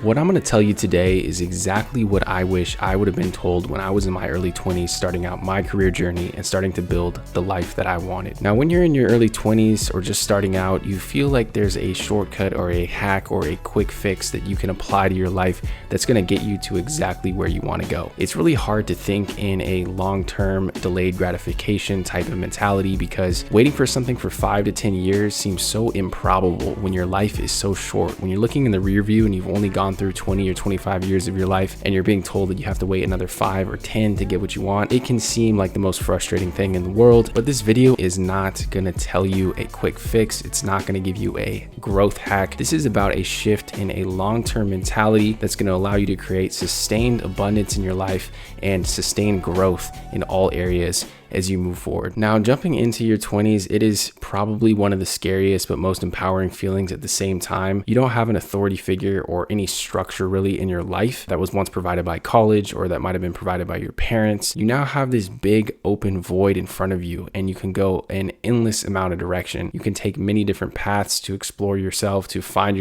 What I'm going to tell you today is exactly what I wish I would have been told when I was in my early 20s, starting out my career journey and starting to build the life that I wanted. Now, when you're in your early 20s or just starting out, you feel like there's a shortcut or a hack or a quick fix that you can apply to your life that's going to get you to exactly where you want to go. It's really hard to think in a long-term delayed gratification type of mentality because waiting for something for 5 to 10 years seems so improbable when your life is so short. When you're looking in the rear view and you've only gone through 20 or 25 years of your life and you're being told that you have to wait another 5 or 10 to get what you want, it can seem like the most frustrating thing in the world. But this video is not gonna tell you a quick fix. It's not gonna give you a growth hack. This is about a shift in a long-term mentality that's gonna allow you to create sustained abundance in your life and sustained growth in all areas as you move forward. Now, jumping into your 20s, it is probably one of the scariest but most empowering feelings at the same time. You don't have an authority figure or any structure really in your life that was once provided by college or that might have been provided by your parents. You now have this big open void in front of you and you can go an endless amount of direction. You can take many different paths to explore yourself, to find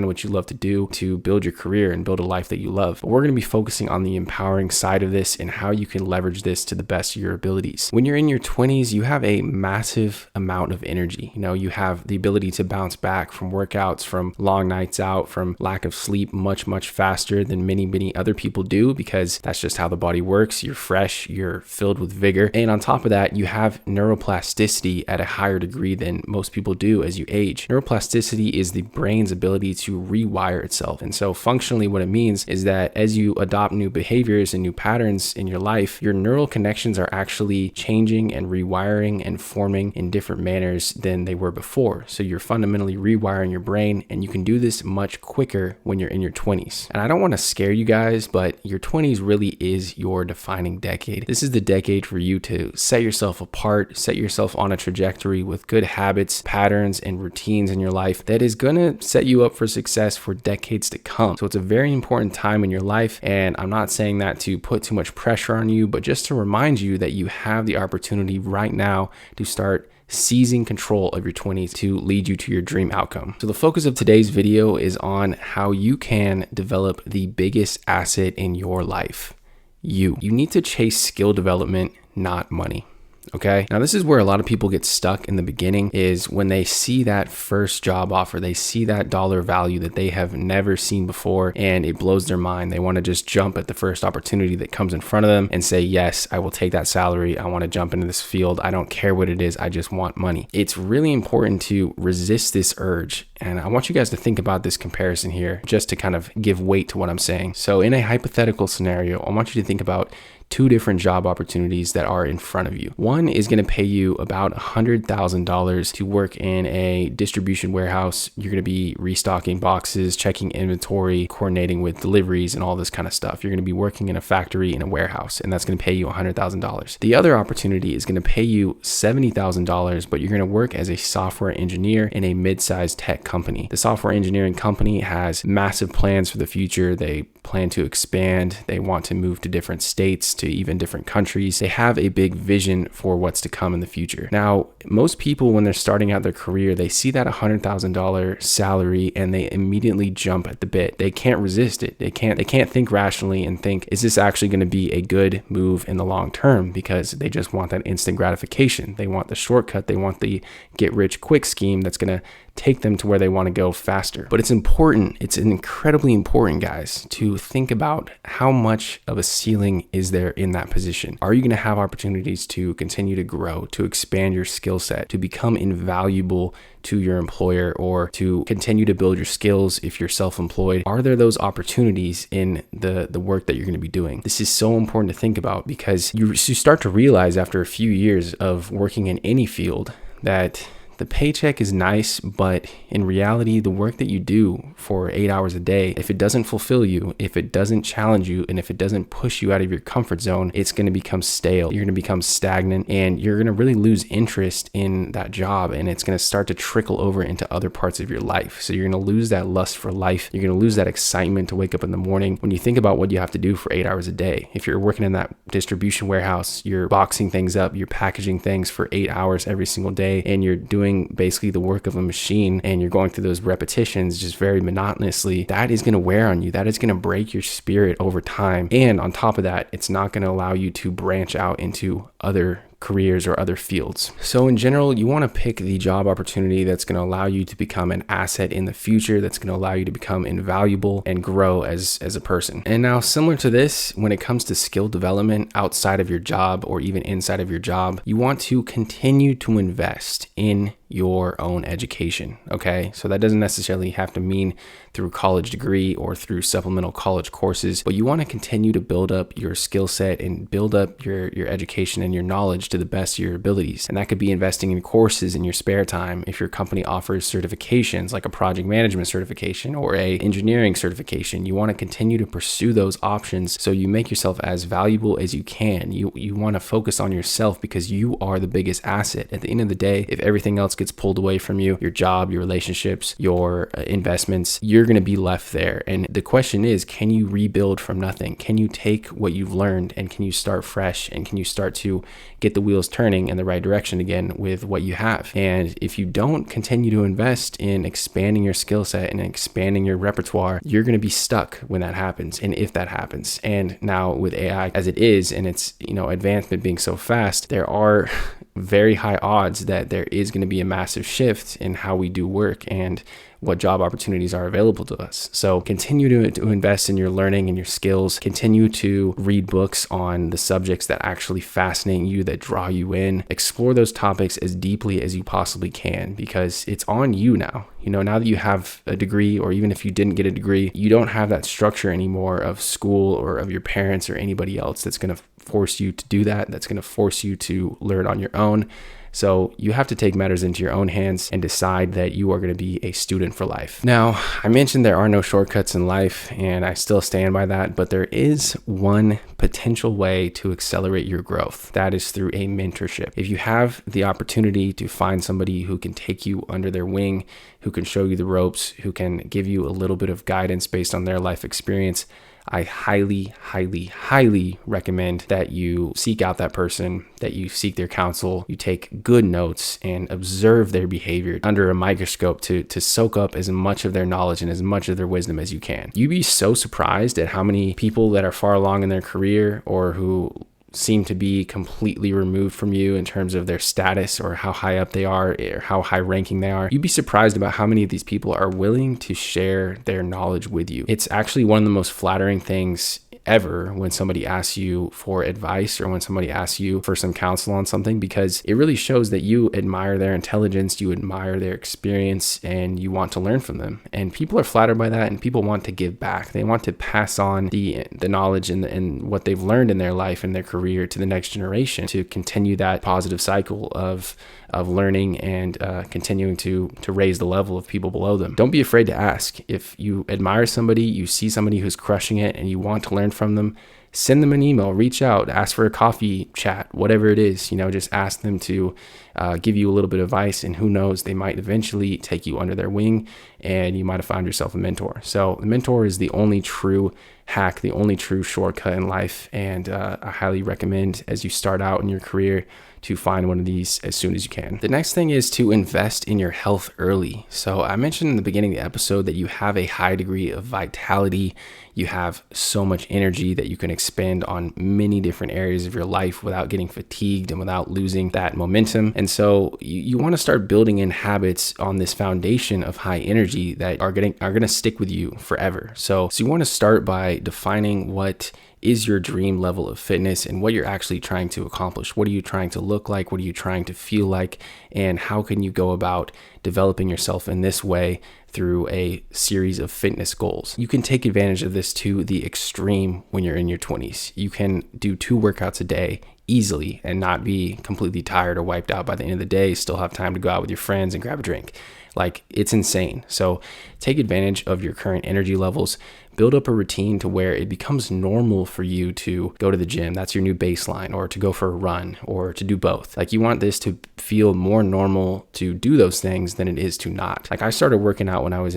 what you love to do, to build your career and build a life that you love. But we're going to be focusing on the empowering side of this and how you can leverage this to the best of your ability. When you're in your 20s, you have a massive amount of energy. You have the ability to bounce back from workouts, from long nights out, from lack of sleep much faster than many other people do, because that's just how the body works. You're fresh, you're filled with vigor. And on top of that, you have neuroplasticity at a higher degree than most people do as you age. Neuroplasticity is the brain's ability to rewire itself. And so functionally what it means is that as you adopt new behaviors and new patterns in your life, your neural connections are actually changing and rewiring and forming in different manners than they were before. So you're fundamentally rewiring your brain, and you can do this much quicker when you're in your 20s. And I don't want to scare you guys, but your 20s really is your defining decade. This is the decade for you to set yourself apart, set yourself on a trajectory with good habits, patterns, and routines in your life that is going to set you up for success for decades to come. So it's a very important time in your life, and I'm not saying that to put too much pressure on you, but just to remind you that you have the opportunity right now to start seizing control of your 20s to lead you to your dream outcome. So the focus of today's video is on how you can develop the biggest asset in your life. You need to chase skill development, not money. Okay. Now, this is where a lot of people get stuck in the beginning, is when they see that first job offer, they see that dollar value that they have never seen before, and it blows their mind. They want to just jump at the first opportunity that comes in front of them and say, yes, I will take that salary. I want to jump into this field. I don't care what it is. I just want money. It's really important to resist this urge. And I want you guys to think about this comparison here just to kind of give weight to what I'm saying. So in a hypothetical scenario, I want you to think about 2 different job opportunities that are in front of you. One is going to pay you about $100,000 to work in a distribution warehouse. You're going to be restocking boxes, checking inventory, coordinating with deliveries, and all this kind of stuff. You're going to be working in a factory, in a warehouse, and that's going to pay you $100,000. The other opportunity is going to pay you $70,000, but you're going to work as a software engineer in a mid-sized tech company. The software engineering company has massive plans for the future. They plan to expand. They want to move to different states, to even different countries. They have a big vision for what's to come in the future. Now, most people, when they're starting out their career, they see that $100,000 salary and they immediately jump at the bit. They can't resist it. They can't think rationally and think, is this actually going to be a good move in the long term? Because they just want that instant gratification. They want the shortcut. They want the get rich quick scheme that's going to take them to where they want to go faster. But it's important, it's incredibly important, guys, to think about how much of a ceiling is there in that position. Are you going to have opportunities to continue to grow, to expand your skill set, to become invaluable to your employer, or to continue to build your skills if you're self-employed? Are there those opportunities in the work that you're going to be doing? This is so important to think about, because you start to realize after a few years of working in any field that the paycheck is nice, but in reality, the work that you do for 8 hours a day, if it doesn't fulfill you, if it doesn't challenge you, and if it doesn't push you out of your comfort zone, it's going to become stale. You're going to become stagnant, and you're going to really lose interest in that job, and it's going to start to trickle over into other parts of your life. So you're going to lose that lust for life. You're going to lose that excitement to wake up in the morning when you think about what you have to do for 8 hours a day. If you're working in that distribution warehouse, you're boxing things up, you're packaging things for 8 hours every single day, and you're doing doing basically the work of a machine and you're going through those repetitions just very monotonously, that is going to wear on you. That is going to break your spirit over time. And on top of that, it's not going to allow you to branch out into other careers or other fields. So in general, you want to pick the job opportunity that's going to allow you to become an asset in the future, that's going to allow you to become invaluable and grow as a person. And now, similar to this, when it comes to skill development outside of your job or even inside of your job, you want to continue to invest in your own education. Okay. So that doesn't necessarily have to mean through college degree or through supplemental college courses, but you want to continue to build up your skill set and build up your education and your knowledge to the best of your abilities. And that could be investing in courses in your spare time. If your company offers certifications like a project management certification or a engineering certification, you want to continue to pursue those options so you make yourself as valuable as you can. You want to focus on yourself because you are the biggest asset. At the end of the day, if everything else gets pulled away from you, your job, your relationships, your investments, you're going to be left there. And the question is, can you rebuild from nothing? Can you take what you've learned and can you start fresh? And can you start to get the wheels turning in the right direction again with what you have? And if you don't continue to invest in expanding your skill set and expanding your repertoire, you're going to be stuck when that happens. And if that happens, and now with AI as it is, and its, advancement being so fast, there are very high odds that there is going to be a massive shift in how we do work and what job opportunities are available to us. So continue to invest in your learning and your skills. Continue to read books on the subjects that actually fascinate you, that draw you in. Explore those topics as deeply as you possibly can, because it's on you now. Now that you have a degree, or even if you didn't get a degree, you don't have that structure anymore of school or of your parents or anybody else that's going to force you to do that, that's going to force you to learn on your own. So you have to take matters into your own hands and decide that you are going to be a student for life. Now, I mentioned there are no shortcuts in life, and I still stand by that, but there is one potential way to accelerate your growth. That is through a mentorship. If you have the opportunity to find somebody who can take you under their wing, who can show you the ropes, who can give you a little bit of guidance based on their life experience, I highly, highly, highly recommend that you seek out that person, that you seek their counsel, you take good notes and observe their behavior under a microscope to soak up as much of their knowledge and as much of their wisdom as you can. You'd be so surprised at how many people that are far along in their career or who seem to be completely removed from you in terms of their status or how high up they are or how high ranking they are. You'd be surprised about how many of these people are willing to share their knowledge with you. It's actually one of the most flattering things ever when somebody asks you for advice or when somebody asks you for some counsel on something, because it really shows that you admire their intelligence, you admire their experience, and you want to learn from them. And people are flattered by that, and people want to give back. They want to pass on the knowledge and what they've learned in their life and their career to the next generation, to continue that positive cycle of learning and continuing to raise the level of people below them. Don't be afraid to ask. If you admire somebody, you see somebody who's crushing it and you want to learn from them, send them an email, reach out, ask for a coffee chat, whatever it is, just ask them to give you a little bit of advice, and who knows, they might eventually take you under their wing and you might have found yourself a mentor. So the mentor is the only true hack, the only true shortcut in life. And I highly recommend, as you start out in your career, to find one of these as soon as you can. The next thing is to invest in your health early. So I mentioned in the beginning of the episode that you have a high degree of vitality. You have so much energy that you can expend on many different areas of your life without getting fatigued and without losing that momentum. And so you want to start building in habits on this foundation of high energy that are going to stick with you forever. So you want to start by defining what is your dream level of fitness and what you're actually trying to accomplish. What are you trying to look like? What are you trying to feel like? And how can you go about developing yourself in this way through a series of fitness goals? You can take advantage of this to the extreme when you're in your 20s. You can do 2 workouts a day easily and not be completely tired or wiped out by the end of the day, still have time to go out with your friends and grab a drink. Like, it's insane. So take advantage of your current energy levels. Build up a routine to where it becomes normal for you to go to the gym. That's your new baseline, or to go for a run, or to do both. Like, you want this to feel more normal to do those things than it is to not. Like, I started working out when I was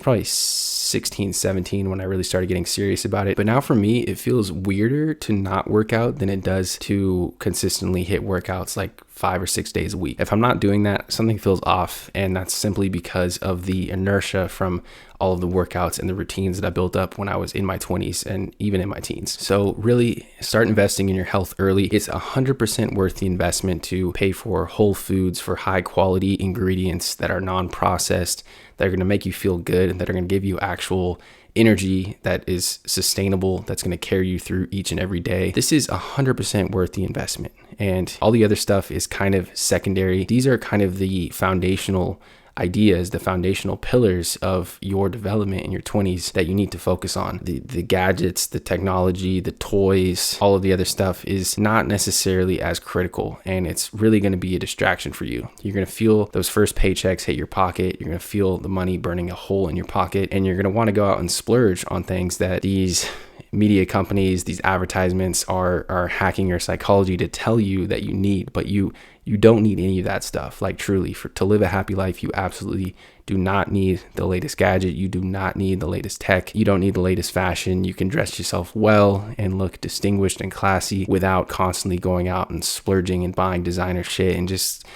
probably 16, 17 when I really started getting serious about it. But now for me, it feels weirder to not work out than it does to consistently hit workouts like 5 or 6 days a week. If I'm not doing that, something feels off, and that's simply because of the inertia from all of the workouts and the routines that I built up when I was in my 20s and even in my teens. So really start investing in your health early. It's 100% worth the investment to pay for whole foods, for high quality ingredients that are non-processed, that are going to make you feel good, and that are going to give you actual energy that is sustainable, that's going to carry you through each and every day. This is 100% worth the investment. And all the other stuff is kind of secondary. These are kind of the foundational ideas, the foundational pillars of your development in your 20s that you need to focus on. The gadgets, the technology, the toys, all of the other stuff is not necessarily as critical, and it's really going to be a distraction for you. You're going to feel those first paychecks hit your pocket. You're going to feel the money burning a hole in your pocket, and you're going to want to go out and splurge on things that these media companies, these advertisements are hacking your psychology to tell you that you need, but you don't need any of that stuff. Like truly, to live a happy life, you absolutely do not need the latest gadget. You do not need the latest tech. You don't need the latest fashion. You can dress yourself well and look distinguished and classy without constantly going out and splurging and buying designer shit. And just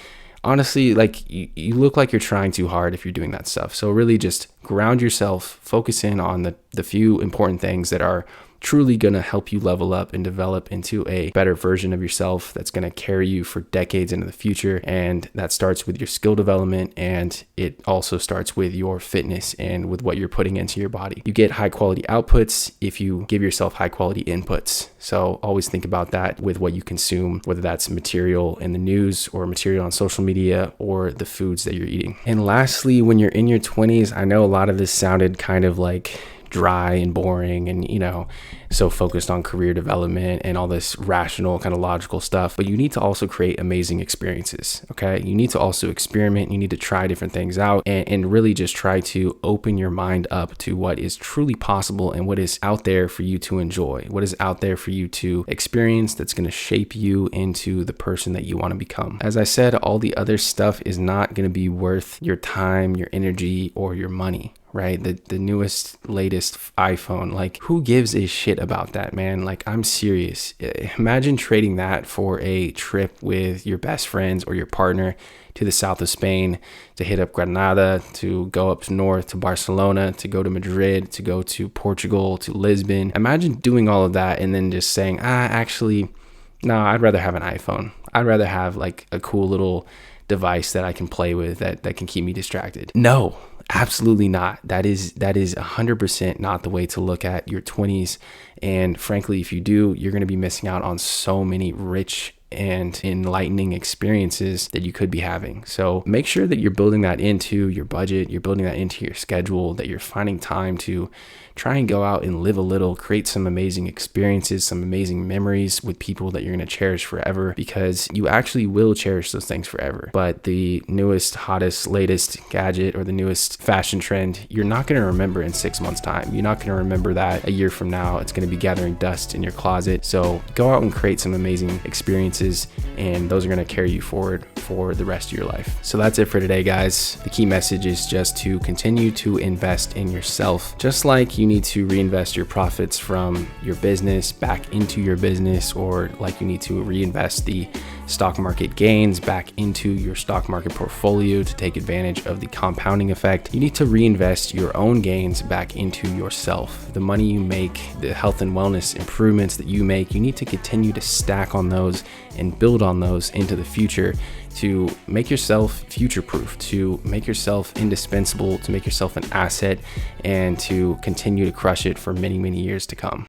honestly, like you look like you're trying too hard if you're doing that stuff. So really just ground yourself, focus in on the few important things that are truly going to help you level up and develop into a better version of yourself that's going to carry you for decades into the future. And that starts with your skill development, and it also starts with your fitness and with what you're putting into your body. You get high quality outputs if you give yourself high quality inputs. So always think about that with what you consume, whether that's material in the news or material on social media or the foods that you're eating. And lastly, when you're in your 20s, I know a lot of this sounded kind of like dry and boring and, so focused on career development and all this rational kind of logical stuff, but you need to also create amazing experiences. Okay. You need to also experiment. You need to try different things out and really just try to open your mind up to what is truly possible and what is out there for you to enjoy, what is out there for you to experience that's going to shape you into the person that you want to become. As I said, all the other stuff is not going to be worth your time, your energy, or your money. Right? The newest, latest iPhone, like who gives a shit about that, man? Like, I'm serious. Imagine trading that for a trip with your best friends or your partner to the south of Spain, to hit up Granada, to go up north to Barcelona, to go to Madrid, to go to Portugal, to Lisbon. Imagine doing all of that and then just saying, actually, no, I'd rather have an iPhone. I'd rather have like a cool little device that I can play with that can keep me distracted. No. Absolutely not. That is 100% not the way to look at your 20s. And frankly, if you do, you're going to be missing out on so many rich and enlightening experiences that you could be having. So make sure that you're building that into your budget, you're building that into your schedule, that you're finding time to try and go out and live a little, create some amazing experiences, some amazing memories with people that you're going to cherish forever, because you actually will cherish those things forever. But the newest, hottest, latest gadget or the newest fashion trend, you're not going to remember in 6 months' time. You're not going to remember that a year from now. It's going to be gathering dust in your closet. So go out and create some amazing experiences, and those are going to carry you forward for the rest of your life. So that's it for today, guys. The key message is just to continue to invest in yourself, just like you need to reinvest your profits from your business back into your business, or like you need to reinvest the stock market gains back into your stock market portfolio to take advantage of the compounding effect. You need to reinvest your own gains back into yourself. The money you make, the health and wellness improvements that you make, you need to continue to stack on those and build on those into the future to make yourself future-proof, to make yourself indispensable, to make yourself an asset, and to continue to crush it for many, many years to come.